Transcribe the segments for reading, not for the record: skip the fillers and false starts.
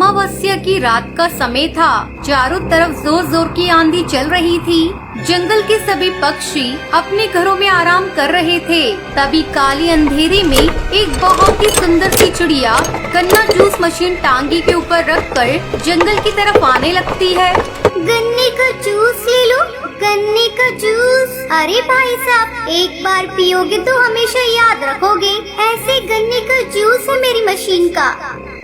अमावस्या की रात का समय था। चारों तरफ जोर जोर की आंधी चल रही थी। जंगल के सभी पक्षी अपने घरों में आराम कर रहे थे। तभी काले अंधेरे में एक बहुत ही सुंदर सी चिड़िया गन्ना जूस मशीन टांगी के ऊपर रखकर जंगल की तरफ आने लगती है। गन्ने का जूस ले लो, गन्ने का जूस। अरे भाई साहब, एक बार पियोगे तो हमेशा याद रखोगे। ऐसे गन्ने का जूस है मेरी मशीन का।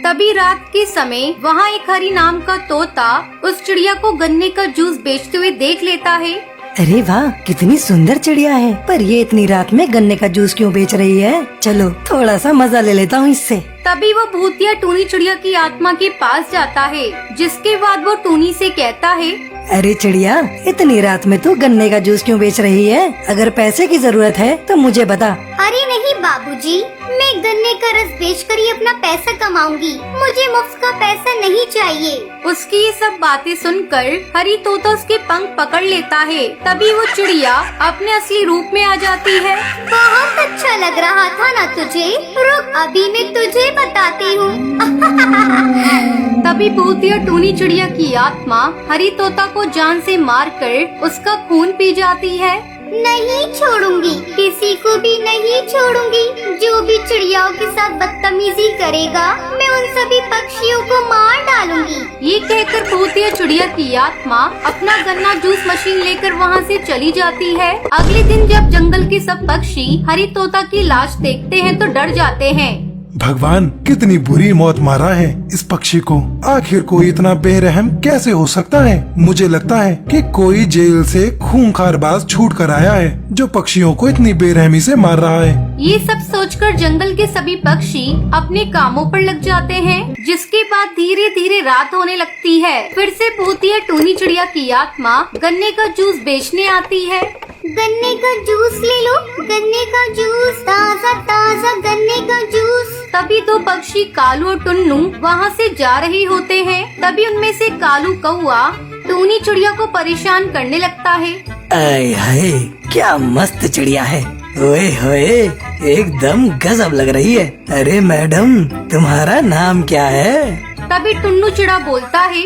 तभी रात के समय वहाँ एक हरी नाम का तोता उस चिड़िया को गन्ने का जूस बेचते हुए देख लेता है। अरे वाह, कितनी सुंदर चिड़िया है, पर ये इतनी रात में गन्ने का जूस क्यों बेच रही है? चलो थोड़ा सा मजा ले लेता हूँ इससे। तभी वो भूतिया टूनी चिड़िया की आत्मा के पास जाता है, जिसके बाद वो टूनी से कहता है, अरे चिड़िया, इतनी रात में तू गन्ने का जूस क्यों बेच रही है? अगर पैसे की जरूरत है तो मुझे बता। अरे नहीं बाबूजी, मैं गन्ने का रस बेचकर ही अपना पैसा कमाऊंगी। मुझे मुफ्त का पैसा नहीं चाहिए। उसकी ये सब बातें सुनकर हरी तोता उसके पंख पकड़ लेता है। तभी वो चिड़िया अपने असली रूप में आ जाती है। बहुत अच्छा लग रहा था ना तुझे? रुक, अभी मैं तुझे बताती हूँ। तभी भूतिया टूनी चिड़िया की आत्मा हरी तोता को जान से मारकर उसका खून पी जाती है। नहीं छोड़ूंगी, किसी को भी नहीं छोड़ूंगी। जो भी चिड़ियाओं के साथ बदतमीजी करेगा, मैं उन सभी पक्षियों को मार डालूंगी। ये कहकर भूतिया चिड़िया की आत्मा अपना गन्ना जूस मशीन लेकर वहाँ से चली जाती है। अगले दिन जब जंगल के सब पक्षी हरी तोता की लाश देखते हैं तो डर जाते हैं। भगवान, कितनी बुरी मौत मारा है इस पक्षी को। आखिर कोई इतना बेरहम कैसे हो सकता है? मुझे लगता है कि कोई जेल से खूंखार बाज छूट कर आया है, जो पक्षियों को इतनी बेरहमी से मार रहा है। ये सब सोचकर जंगल के सभी पक्षी अपने कामों पर लग जाते हैं, जिसके बाद धीरे धीरे रात होने लगती है। फिर से भूतिया टूनी चिड़िया की आत्मा गन्ने का जूस बेचने आती है। गन्ने का जूस ले लो, गन्ने का जूस, ताज़ा ताज़ा गन्ने का जूस। तभी दो पक्षी कालू और टुन्नू वहाँ से जा रहे होते हैं। तभी उनमें से कालू कौआ टूनी चिड़िया को परेशान करने लगता है। आय हाय, क्या मस्त चिड़िया है। ओए होए, एकदम गजब लग रही है। अरे मैडम, तुम्हारा नाम क्या है? तभी टुन्नू चिड़ा बोलता है,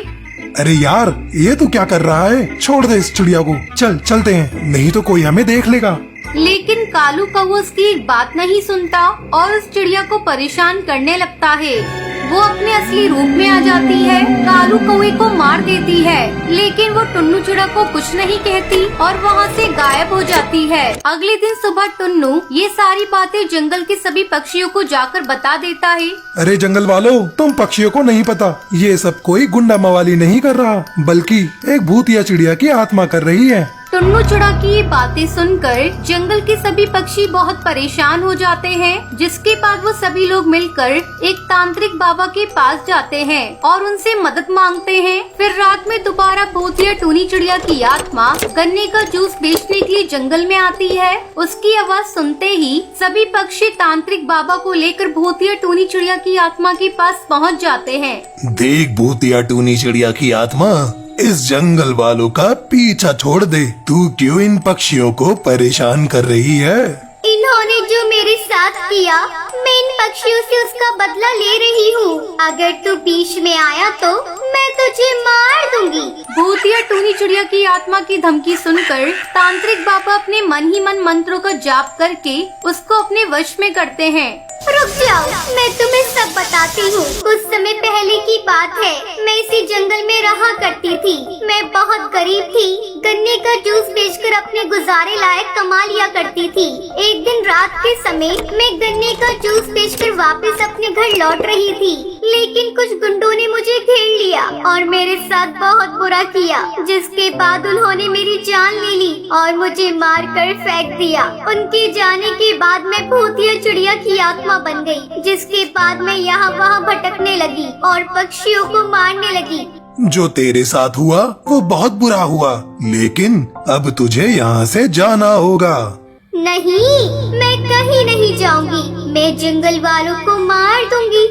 अरे यार, ये तू क्या कर रहा है? छोड़ दे इस चिड़िया को, चलते हैं, नहीं तो कोई हमें देख लेगा। लेकिन कालू कौवा उसकी एक बात नहीं सुनता और उस चिड़िया को परेशान करने लगता है। वो अपने असली रूप में आ जाती है, कालू कौवे को मार देती है, लेकिन वो टुन्नू चिड़ा को कुछ नहीं कहती और वहाँ से गायब हो जाती है। अगले दिन सुबह टुन्नू ये सारी बातें जंगल के सभी पक्षियों को जाकर बता देता है। अरे जंगल वालों, तुम पक्षियों को नहीं पता, ये सब कोई गुंडा मवाली नहीं कर रहा, बल्कि एक भूतिया चिड़िया की आत्मा कर रही है। टुन्नू चिड़ा की ये बातें सुनकर जंगल के सभी पक्षी बहुत परेशान हो जाते हैं, जिसके बाद वो सभी लोग मिलकर एक तांत्रिक बाबा के पास जाते हैं और उनसे मदद मांगते हैं। फिर रात में दोबारा भूतिया टूनी चिड़िया की आत्मा गन्ने का जूस बेचने के लिए जंगल में आती है। उसकी आवाज सुनते ही सभी पक्षी तांत्रिक बाबा को लेकर भूतिया टूनी चिड़िया की आत्मा के पास पहुँच जाते हैं। देख भूतिया टूनी चिड़िया की आत्मा, इस जंगल वालों का पीछा छोड़ दे। तू क्यों इन पक्षियों को परेशान कर रही है? इन्होंने जो मेरे साथ किया, मैं इन पक्षियों से उसका बदला ले रही हूँ। अगर तू बीच में आया तो मैं तुझे मार दूंगी। भूतिया टूनी चिड़िया की आत्मा की धमकी सुनकर तांत्रिक बाबा अपने मन ही मन मंत्रों का जाप करके उसको अपने वश में करते हैं। रुक जाओ, मैं तुम्हें सब बताती हूँ। कुछ समय पहले की बात है, मैं इसी जंगल में रहा करती थी। मैं बहुत गरीब थी, गन्ने का जूस बेचकर अपने गुजारे लायक कमा लिया करती थी। एक दिन रात के समय मैं गन्ने का जूस बेचकर वापस अपने घर लौट रही थी, लेकिन कुछ गुंडों ने मुझे घेर लिया और मेरे साथ बहुत बुरा किया, जिसके बाद उन्होंने मेरी जान ले ली और मुझे मार कर फेंक दिया। उनके जाने के बाद मैं भूतिया चिड़िया की आत्मा बन गई, जिसके बाद मैं यहाँ वहाँ भटकने लगी और पक्षियों को मारने लगी। जो तेरे साथ हुआ वो बहुत बुरा हुआ, लेकिन अब तुझे यहाँ से जाना होगा। नहीं, मैं कहीं नहीं जाऊंगी। मैं जंगल वालों को मार दूंगी।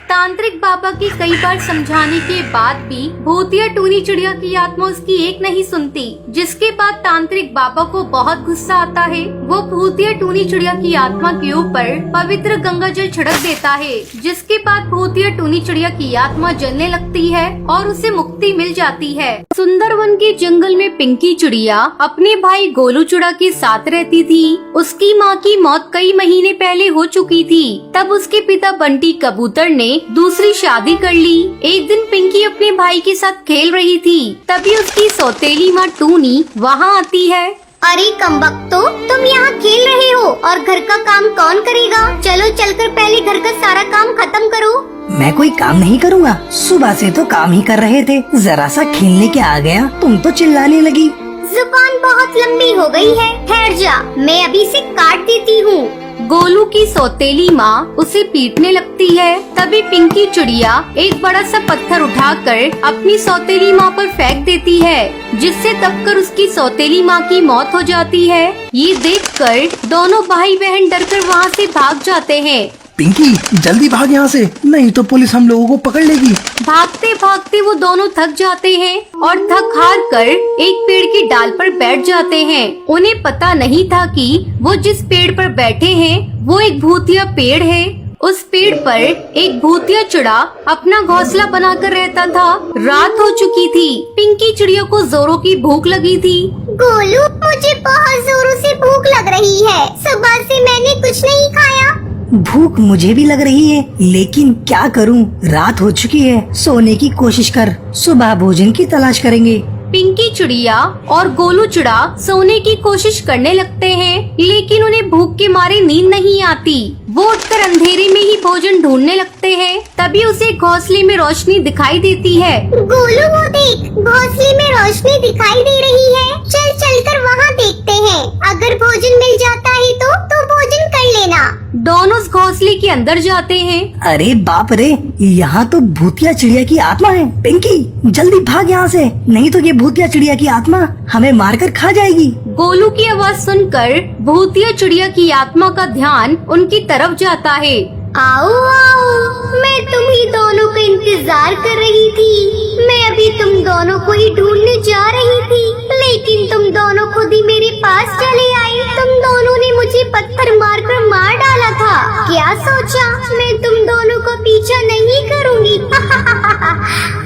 तांत्रिक बाबा के कई बार समझाने के बाद भी भूतिया टूनी चिड़िया की आत्मा उसकी एक नहीं सुनती, जिसके बाद तांत्रिक बाबा को बहुत गुस्सा आता है। वो भूतिया टूनी चिड़िया की आत्मा के ऊपर पवित्र गंगा जल छिड़क देता है, जिसके बाद भूतिया टूनी चिड़िया की आत्मा जलने लगती है और उसे मुक्ति मिल जाती है। सुंदरवन के जंगल में पिंकी चिड़िया अपने भाई गोलू चिड़ा के साथ रहती थी। उसकी माँ की मौत कई महीने पहले हो चुकी थी। तब उसके पिता बंटी कबूतर ने दूसरी शादी कर ली। एक दिन पिंकी अपने भाई के साथ खेल रही थी, तभी उसकी सौतेली माँ टूनी वहाँ आती है। अरे कमबख्तो, तुम यहाँ खेल रहे हो और घर का काम कौन करेगा? चलो चलकर पहले घर का सारा काम खत्म करो। मैं कोई काम नहीं करूँगा, सुबह से तो काम ही कर रहे थे, जरा सा खेलने के आ गया तुम तो चिल्लाने लगी। जुबान बहुत लंबी हो गई है, ठहर जा, मैं अभी इसे काट देती हूँ। गोलू की सौतेली माँ उसे पीटने लगती है। तभी पिंकी चिड़िया एक बड़ा सा पत्थर उठाकर अपनी सौतेली माँ पर फेंक देती है, जिससे दबकर उसकी सौतेली माँ की मौत हो जाती है। ये देखकर दोनों भाई बहन डरकर वहाँ से भाग जाते हैं। पिंकी जल्दी भाग यहाँ से, नहीं तो पुलिस हम लोगों को पकड़ लेगी। भागते भागते वो दोनों थक जाते हैं और थक हार कर एक पेड़ की डाल पर बैठ जाते हैं। उन्हें पता नहीं था कि वो जिस पेड़ पर बैठे हैं वो एक भूतिया पेड़ है। उस पेड़ पर एक भूतिया चिड़ा अपना घोंसला बनाकर रहता था। रात हो चुकी थी। पिंकी चिड़िया को जोरों की भूख लगी थी। गोलू, मुझे बहुत जोरों से भूख लग रही है, सुबह से मैंने कुछ नहीं खाया। भूख मुझे भी लग रही है, लेकिन क्या करूं, रात हो चुकी है। सोने की कोशिश कर, सुबह भोजन की तलाश करेंगे। पिंकी चिड़िया और गोलू चिड़ा सोने की कोशिश करने लगते हैं, लेकिन उन्हें भूख के मारे नींद नहीं आती। वो उठकर अंधेरे में ही भोजन ढूंढने लगते हैं। तभी उसे घोंसले में रोशनी दिखाई देती है। गोलू, वो देख, घोंसले में रोशनी दिखाई दे रही है। चल चलकर वहाँ देखते हैं, अगर भोजन मिल जाता है तो भोजन कर लेना। दोनों उस घोंसले के अंदर जाते हैं। अरे बाप रे, यहाँ तो भूतिया चिड़िया की आत्मा है। पिंकी जल्दी भाग यहाँ से, नहीं तो ये भूतिया चिड़िया की आत्मा हमें मारकर खा जाएगी। गोलू की आवाज सुनकर भूतिया चिड़िया की आत्मा का ध्यान उनकी तरफ जाता है। आओ आओ, मैं तुम ही दोनों का इंतजार कर रही थी। मैं अभी तुम दोनों को ही ढूंढने जा रही थी, लेकिन तुम दोनों खुद ही मेरे पास चले आए। तुम दोनों ने मुझे पत्थर मारकर मार डाला था। क्या सोचा मैं तुम दोनों को पीछा नहीं करूँगी?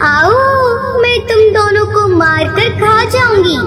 आओ, मैं तुम दोनों को मारकर खा जाऊंगी।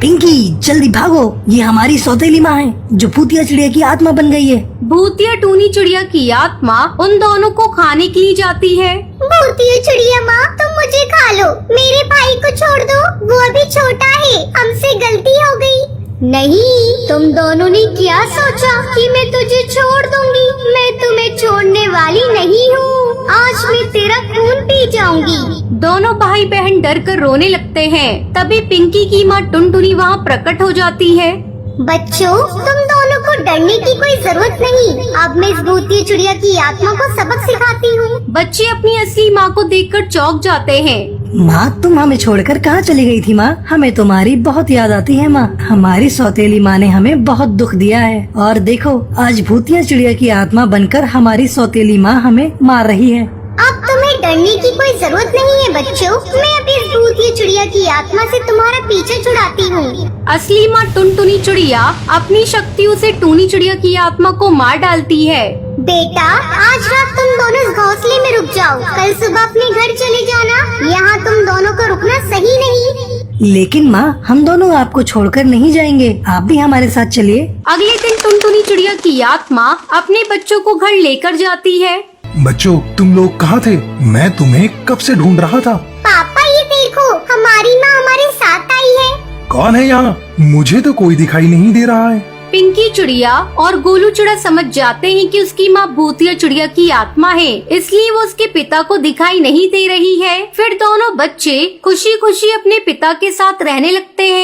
पिंकी जल्दी भागो, ये हमारी सौतेली माँ है जो भूतिया चिड़िया की आत्मा बन गई है। भूतिया टूनी चिड़िया की आत्मा उन दोनों को खाने के लिए जाती है। भूतिया चिड़िया माँ, तुम मुझे खा लो, मेरे भाई को छोड़ दो, वो अभी छोटा है, हमसे गलती हो गई। नहीं, तुम दोनों ने क्या सोचा कि मैं तुझे छोड़ दूंगी? मैं तुम्हें छोड़ने वाली नहीं हूँ। आज मैं तेरा खून पी जाऊंगी। दोनों भाई बहन डर कर रोने लगते हैं। तभी पिंकी की माँ टुनटुनी वहाँ प्रकट हो जाती है। बच्चों, तुम दोनों को डरने की कोई जरूरत नहीं। अब मैं इस भूतिया चिड़िया की आत्मा को सबक सिखाती हूँ। बच्चे अपनी असली माँ को देखकर चौंक जाते हैं। माँ तुम हमें छोड़कर कहाँ चली गई थी? माँ हमें तुम्हारी बहुत याद आती है। माँ हमारी सौतेली माँ ने हमें बहुत दुख दिया है, और देखो आज भूतिया चिड़िया की आत्मा बनकर हमारी सौतेली माँ हमें मार रही है। अब तुम्हें डरने की कोई जरूरत नहीं है बच्चों। मैं अभी इस भूतिया चिड़िया की आत्मा से तुम्हारा पीछे छुड़ाती हूँ। असली माँ टुनटुनी चिड़िया अपनी शक्तियों से टूनी चिड़िया की आत्मा को मार डालती है। बेटा, आज रात तुम दोनों इस घोंसले में रुक जाओ, कल सुबह अपने घर चले जाना। यहाँ तुम दोनों को रुकना सही नहीं। लेकिन माँ हम दोनों आपको छोड़कर नहीं जाएंगे, आप भी हमारे साथ चलिए। अगले दिन टुनटुनी चिड़िया की आत्मा अपने बच्चों को घर लेकर जाती है। बच्चों तुम लोग कहाँ थे? मैं तुम्हें कब से ढूंढ रहा था। पापा ये देखो, हमारी माँ हमारे साथ आई है। कौन है यहाँ? मुझे तो कोई दिखाई नहीं दे रहा है। पिंकी चिड़िया और गोलू चिड़ा समझ जाते हैं कि उसकी माँ भूतिया चिड़िया की आत्मा है, इसलिए वो उसके पिता को दिखाई नहीं दे रही है। फिर दोनों बच्चे खुशी खुशी अपने पिता के साथ रहने लगते हैं।